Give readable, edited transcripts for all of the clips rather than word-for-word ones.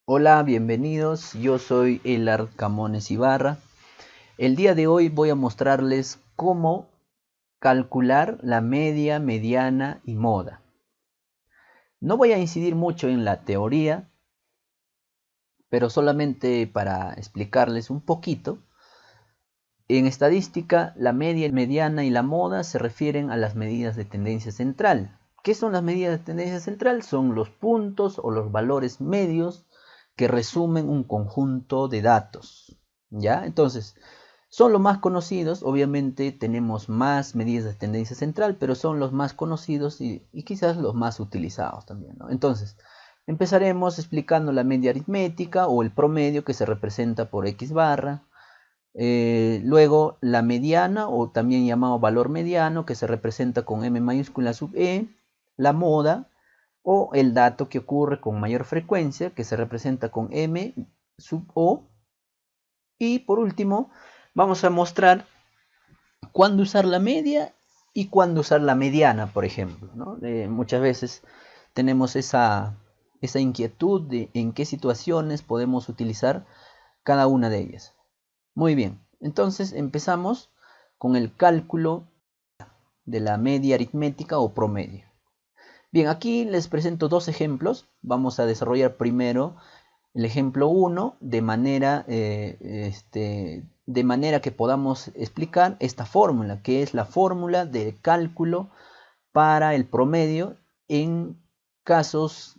Hola, bienvenidos. Yo soy Elar Camones Ibarra. El día de hoy voy a mostrarles cómo calcular la media, mediana y moda. No voy a incidir mucho en la teoría, pero solamente para explicarles un poquito. En estadística, la media, mediana y la moda se refieren a las medidas de tendencia central. ¿Qué son las medidas de tendencia central? Son los puntos o los valores medios que resumen un conjunto de datos. ¿Ya? Entonces, son los más conocidos. Obviamente tenemos más medidas de tendencia central, pero son los más conocidos y quizás los más utilizados también, ¿no? Entonces, empezaremos explicando la media aritmética o el promedio que se representa por X barra. Luego la mediana o también llamado valor mediano que se representa con M mayúscula sub E, la moda o el dato que ocurre con mayor frecuencia que se representa con M sub O. Y por último vamos a mostrar cuándo usar la media y cuándo usar la mediana, por ejemplo, ¿no? Muchas veces tenemos esa inquietud de en qué situaciones podemos utilizar cada una de ellas. Muy bien, entonces empezamos con el cálculo de la media aritmética o promedio. Bien, aquí les presento dos ejemplos. Vamos a desarrollar primero el ejemplo 1 de manera que podamos explicar esta fórmula, que es la fórmula de cálculo para el promedio en casos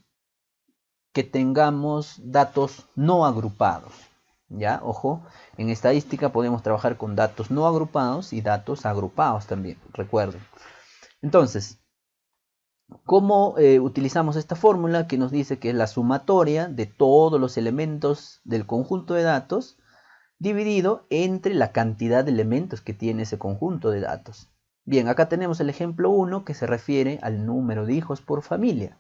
que tengamos datos no agrupados. ¿Ya? Ojo, en estadística podemos trabajar con datos no agrupados y datos agrupados también, recuerden. Entonces, ¿cómo utilizamos esta fórmula que nos dice que es la sumatoria de todos los elementos del conjunto de datos dividido entre la cantidad de elementos que tiene ese conjunto de datos? Bien, acá tenemos el ejemplo 1 que se refiere al número de hijos por familia.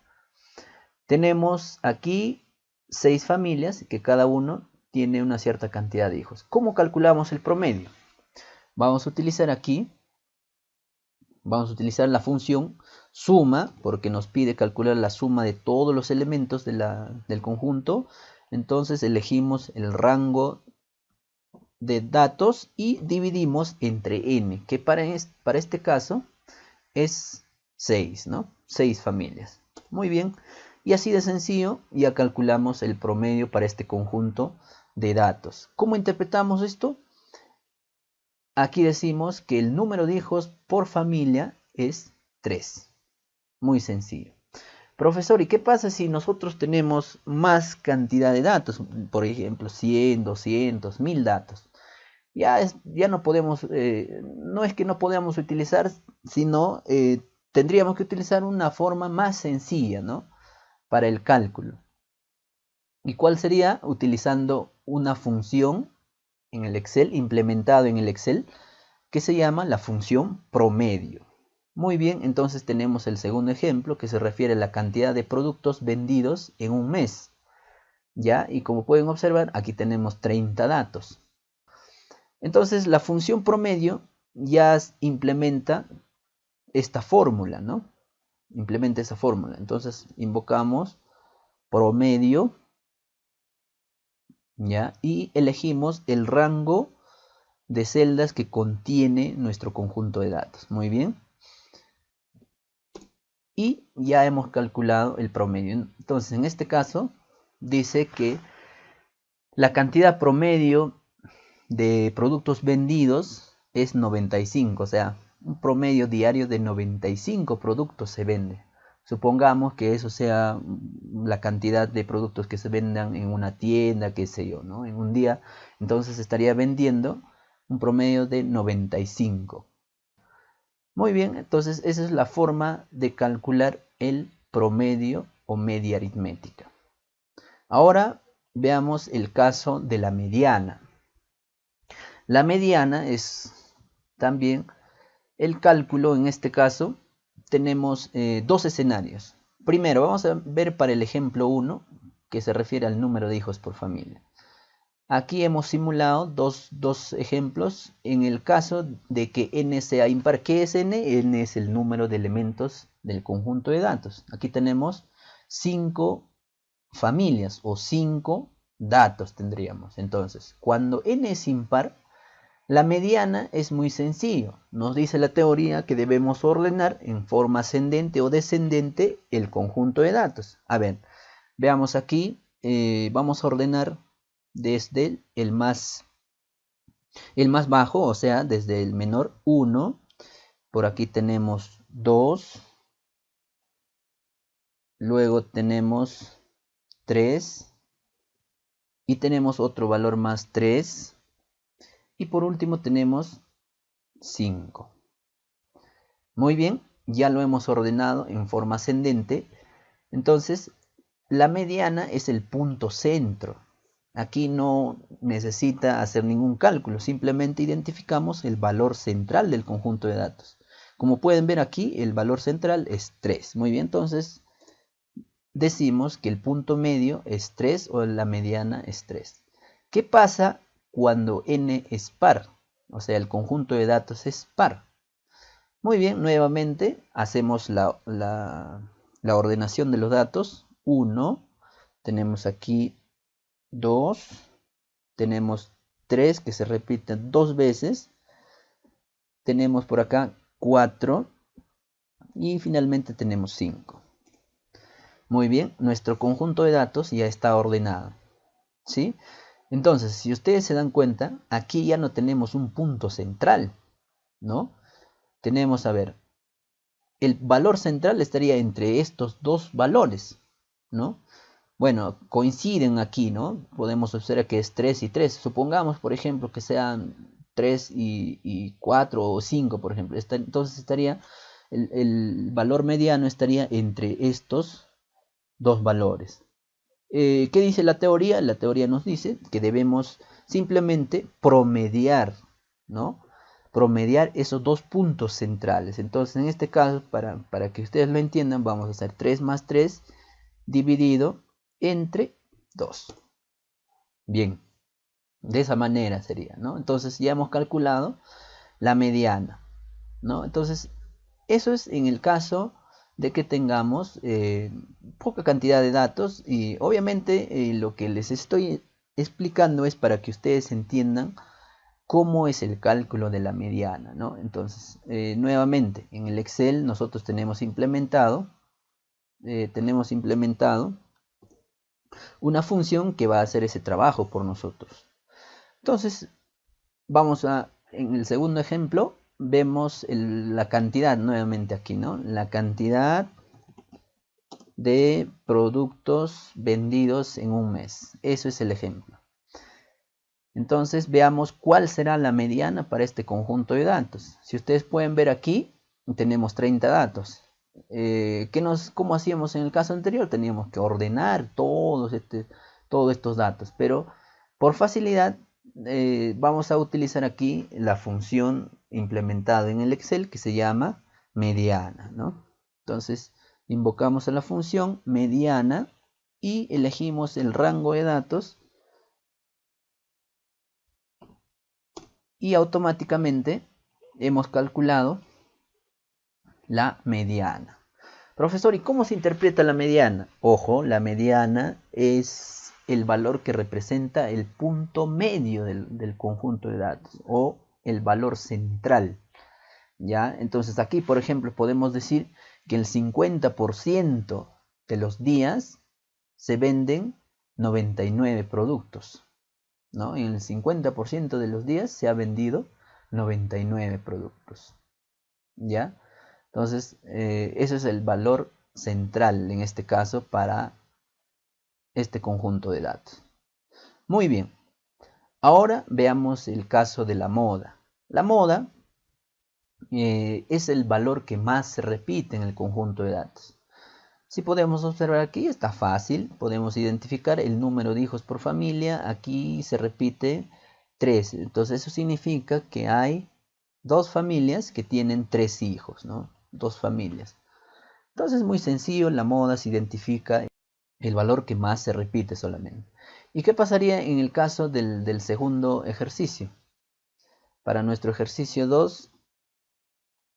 Tenemos aquí 6 familias que cada uno tiene una cierta cantidad de hijos. ¿Cómo calculamos el promedio? Vamos a utilizar aquí, vamos a utilizar la función suma, porque nos pide calcular la suma de todos los elementos del conjunto. Entonces elegimos el rango de datos y dividimos entre n, que para este caso es 6, ¿no? 6 familias. Muy bien. Y así de sencillo ya calculamos el promedio para este conjunto de datos. ¿Cómo interpretamos esto? Aquí decimos que el número de hijos por familia es 3. Muy sencillo. Profesor, ¿y qué pasa si nosotros tenemos más cantidad de datos? Por ejemplo, 100, 200, 1000 datos. Ya no podemos, no es que no podamos utilizar, sino tendríamos que utilizar una forma más sencilla, ¿no? Para el cálculo. ¿Y cuál sería? Utilizando una función en el Excel, implementado en el Excel, que se llama la función promedio. Muy bien, entonces tenemos el segundo ejemplo que se refiere a la cantidad de productos vendidos en un mes. ¿Ya? Y como pueden observar, aquí tenemos 30 datos. Entonces la función promedio ya implementa esta fórmula, ¿no? Implementa esa fórmula. Entonces invocamos promedio, ¿ya? Y elegimos el rango de celdas que contiene nuestro conjunto de datos. Muy bien. Y ya hemos calculado el promedio. Entonces en este caso dice que la cantidad promedio de productos vendidos es 95, o sea, un promedio diario de 95 productos se vende. Supongamos que eso sea la cantidad de productos que se vendan en una tienda, qué sé yo, ¿no? En un día, entonces estaría vendiendo un promedio de 95. Muy bien, entonces esa es la forma de calcular el promedio o media aritmética. Ahora veamos el caso de la mediana. La mediana es también el cálculo, en este caso tenemos dos escenarios. Primero, vamos a ver para el ejemplo 1, que se refiere al número de hijos por familia. Aquí hemos simulado dos ejemplos en el caso de que n sea impar. ¿Qué es n? N es el número de elementos del conjunto de datos. Aquí tenemos 5 familias o 5 datos tendríamos. Entonces, cuando n es impar, la mediana es muy sencillo. Nos dice la teoría que debemos ordenar en forma ascendente o descendente el conjunto de datos. A ver, veamos aquí. Vamos a ordenar desde el más bajo, o sea, desde el menor 1. Por aquí tenemos 2. Luego tenemos 3. Y tenemos otro valor más 3. Y por último tenemos 5. Muy bien, ya lo hemos ordenado en forma ascendente. Entonces, la mediana es el punto centro. Aquí no necesita hacer ningún cálculo, simplemente identificamos el valor central del conjunto de datos. Como pueden ver aquí, el valor central es 3. Muy bien, entonces decimos que el punto medio es 3 o la mediana es 3. ¿Qué pasa cuando n es par? O sea, el conjunto de datos es par. Muy bien, nuevamente hacemos la ordenación de los datos. 1, tenemos aquí 2, tenemos 3 que se repiten 2 veces, tenemos por acá 4 y finalmente tenemos 5. Muy bien, nuestro conjunto de datos ya está ordenado, ¿sí? Entonces, si ustedes se dan cuenta, aquí ya no tenemos un punto central, ¿no? Tenemos, a ver, el valor central estaría entre estos dos valores, ¿no? Bueno, coinciden aquí, ¿no? Podemos observar que es 3 y 3. Supongamos, por ejemplo, que sean 3 y 4 o 5, por ejemplo. Entonces estaría, el valor mediano estaría entre estos dos valores. ¿Qué dice la teoría? La teoría nos dice que debemos simplemente promediar, ¿no? Promediar esos dos puntos centrales. Entonces, en este caso, para que ustedes lo entiendan, vamos a hacer 3 más 3 dividido entre 2. Bien, de esa manera sería, ¿no? Entonces ya hemos calculado la mediana, ¿no? Entonces, eso es en el caso de que tengamos poca cantidad de datos y obviamente lo que les estoy explicando es para que ustedes entiendan cómo es el cálculo de la mediana, ¿no? Entonces, nuevamente, en el Excel nosotros tenemos implementado una función que va a hacer ese trabajo por nosotros. Entonces, en el segundo ejemplo, vemos la cantidad nuevamente aquí, ¿no? La cantidad de productos vendidos en un mes. Eso es el ejemplo. Entonces, veamos cuál será la mediana para este conjunto de datos. Si ustedes pueden ver aquí, tenemos 30 datos. ¿Cómo hacíamos en el caso anterior? Teníamos que ordenar todos estos datos, pero por facilidad vamos a utilizar aquí la función implementada en el Excel que se llama mediana, ¿no? Entonces invocamos a la función mediana y elegimos el rango de datos y automáticamente hemos calculado la mediana. Profesor, ¿y cómo se interpreta la mediana? Ojo, la mediana es el valor que representa el punto medio del conjunto de datos o el valor central. ¿Ya? Entonces aquí, por ejemplo, podemos decir que el 50% de los días se venden 99 productos, ¿no? En el 50% de los días se ha vendido 99 productos. ¿Ya? Entonces, ese es el valor central en este caso para este conjunto de datos. Muy bien, ahora veamos el caso de la moda. La moda es el valor que más se repite en el conjunto de datos. Si podemos observar aquí, está fácil, podemos identificar el número de hijos por familia, aquí se repite 3, entonces eso significa que hay dos familias que tienen 3 hijos, ¿no? Dos familias. Entonces es muy sencillo, la moda se identifica el valor que más se repite solamente. ¿Y qué pasaría en el caso del segundo ejercicio? Para nuestro ejercicio 2,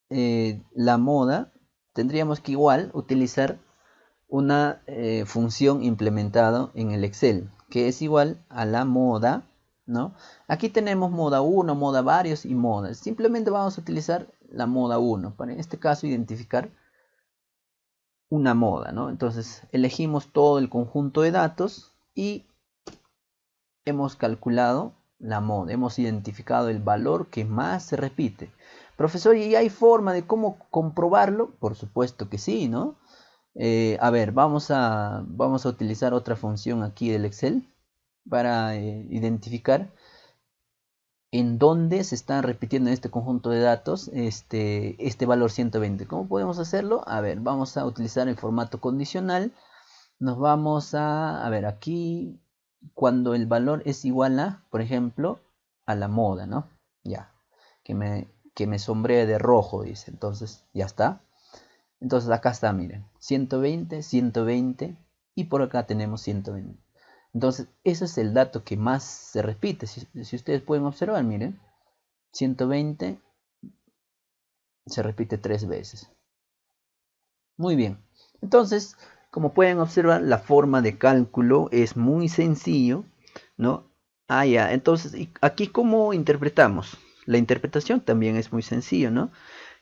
la moda, tendríamos que igual utilizar una función implementada en el Excel, que es igual a la moda, ¿no? Aquí tenemos moda 1, moda varios y moda. Simplemente vamos a utilizar la moda 1 para en este caso identificar una moda, ¿no? Entonces elegimos todo el conjunto de datos y hemos calculado la moda, hemos identificado el valor que más se repite. Profesor, ¿y hay forma de cómo comprobarlo? Por supuesto que sí, ¿no? A ver, vamos a utilizar otra función aquí del Excel para identificar en dónde se está repitiendo en este conjunto de datos este valor 120. ¿Cómo podemos hacerlo? A ver, vamos a utilizar el formato condicional. Nos vamos a ver, aquí cuando el valor es igual a, por ejemplo, a la moda, ¿no? Ya, que me sombree de rojo, dice. Entonces, ya está. Entonces acá está, miren, 120, 120 y por acá tenemos 120. Entonces, ese es el dato que más se repite. Si ustedes pueden observar, miren, 120 se repite 3 veces. Muy bien. Entonces, como pueden observar, la forma de cálculo es muy sencillo, ¿no? Ah, ya. Entonces, aquí, ¿cómo interpretamos? La interpretación también es muy sencillo, ¿no?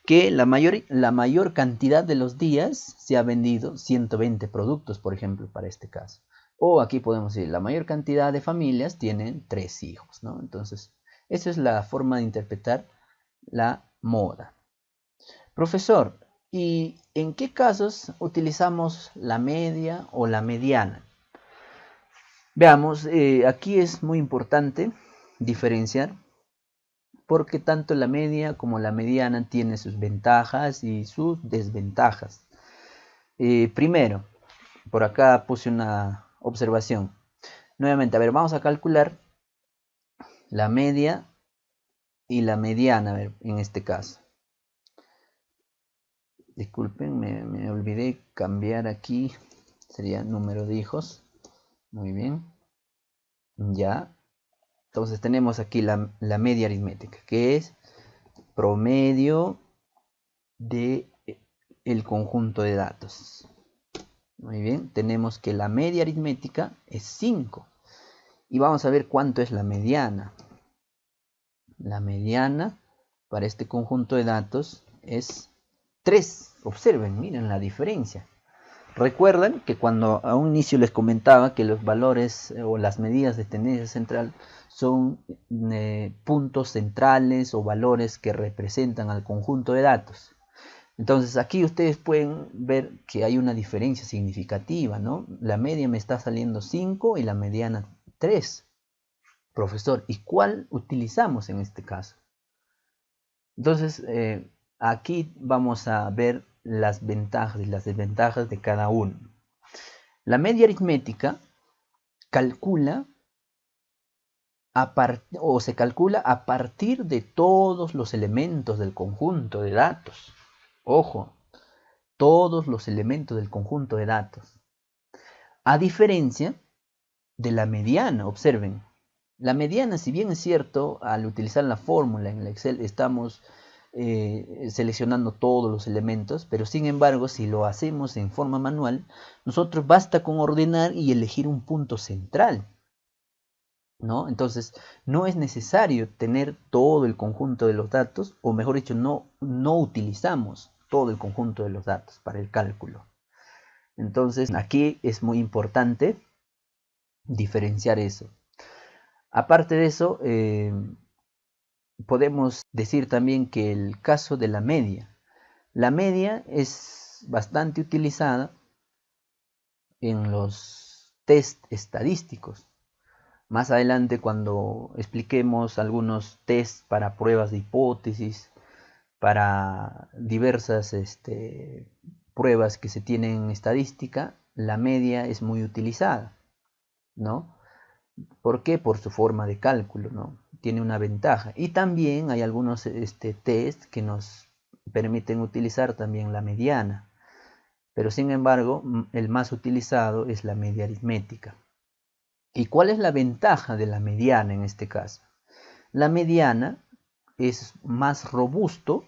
Que la mayor cantidad de los días se ha vendido 120 productos, por ejemplo, para este caso. O aquí podemos decir, la mayor cantidad de familias tienen 3 hijos, ¿no? Entonces, esa es la forma de interpretar la moda. Profesor, ¿y en qué casos utilizamos la media o la mediana? Veamos, aquí es muy importante diferenciar porque tanto la media como la mediana tiene sus ventajas y sus desventajas. Primero, por acá puse una observación. Nuevamente, a ver, vamos a calcular la media y la mediana, a ver, en este caso. Disculpen, me olvidé cambiar aquí, sería número de hijos. Muy bien, ya. Entonces tenemos aquí la media aritmética, que es promedio de el conjunto de datos. Muy bien, tenemos que la media aritmética es 5. Y vamos a ver cuánto es la mediana. La mediana para este conjunto de datos es 3. Observen, miren la diferencia. Recuerdan que cuando a un inicio les comentaba que los valores o las medidas de tendencia central son puntos centrales o valores que representan al conjunto de datos. Entonces aquí ustedes pueden ver que hay una diferencia significativa, ¿no? La media me está saliendo 5 y la mediana 3. Profesor, ¿y cuál utilizamos en este caso? Entonces, aquí vamos a ver las ventajas y las desventajas de cada uno. La media aritmética calcula se calcula a partir de todos los elementos del conjunto de datos. Ojo, todos los elementos del conjunto de datos. A diferencia de la mediana, observen. La mediana, si bien es cierto, al utilizar la fórmula en el Excel estamos seleccionando todos los elementos, pero sin embargo, si lo hacemos en forma manual, nosotros basta con ordenar y elegir un punto central, ¿no? Entonces, no es necesario tener todo el conjunto de los datos, o mejor dicho, no utilizamos todo el conjunto de los datos para el cálculo. Entonces, aquí es muy importante diferenciar eso. Aparte de eso, podemos decir también que el caso de la media es bastante utilizada en los test estadísticos. Más adelante, cuando expliquemos algunos test para pruebas de hipótesis, para diversas pruebas que se tienen en estadística, la media es muy utilizada, ¿no? ¿Por qué? Por su forma de cálculo, ¿no? Tiene una ventaja. Y también hay algunos test que nos permiten utilizar también la mediana. Pero sin embargo, el más utilizado es la media aritmética. ¿Y cuál es la ventaja de la mediana en este caso? La mediana es más robusto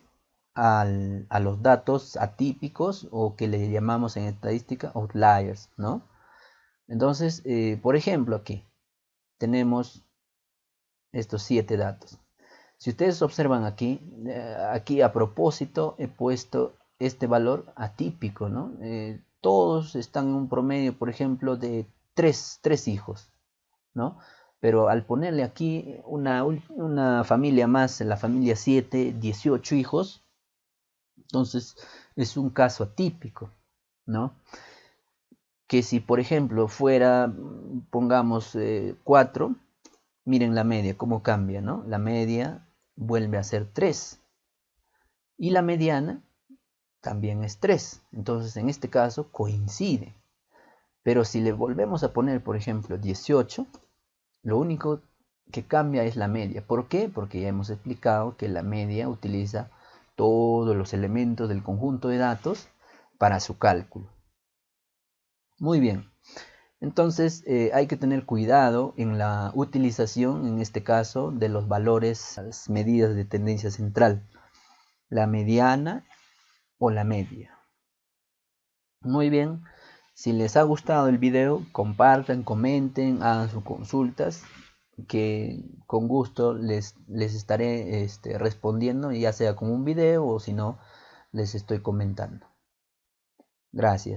a los datos atípicos o que le llamamos en estadística outliers, ¿no? Entonces, por ejemplo, aquí tenemos estos 7 datos. Si ustedes observan aquí, aquí a propósito he puesto este valor atípico, ¿no? Todos están en un promedio, por ejemplo, de 3 hijos, ¿no? Pero al ponerle aquí una familia más, la familia 7, 18 hijos, entonces es un caso atípico, ¿no? Que si por ejemplo fuera, pongamos 4, miren la media, cómo cambia, ¿no? La media vuelve a ser 3 y la mediana también es 3. Entonces en este caso coincide. Pero si le volvemos a poner, por ejemplo, 18, lo único que cambia es la media. ¿Por qué? Porque ya hemos explicado que la media utiliza todos los elementos del conjunto de datos para su cálculo. Muy bien. Entonces hay que tener cuidado en la utilización, en este caso, de los valores, las medidas de tendencia central, la mediana o la media. Muy bien, si les ha gustado el video, compartan, comenten, hagan sus consultas, que con gusto les estaré respondiendo, ya sea con un video o si no, les estoy comentando. Gracias.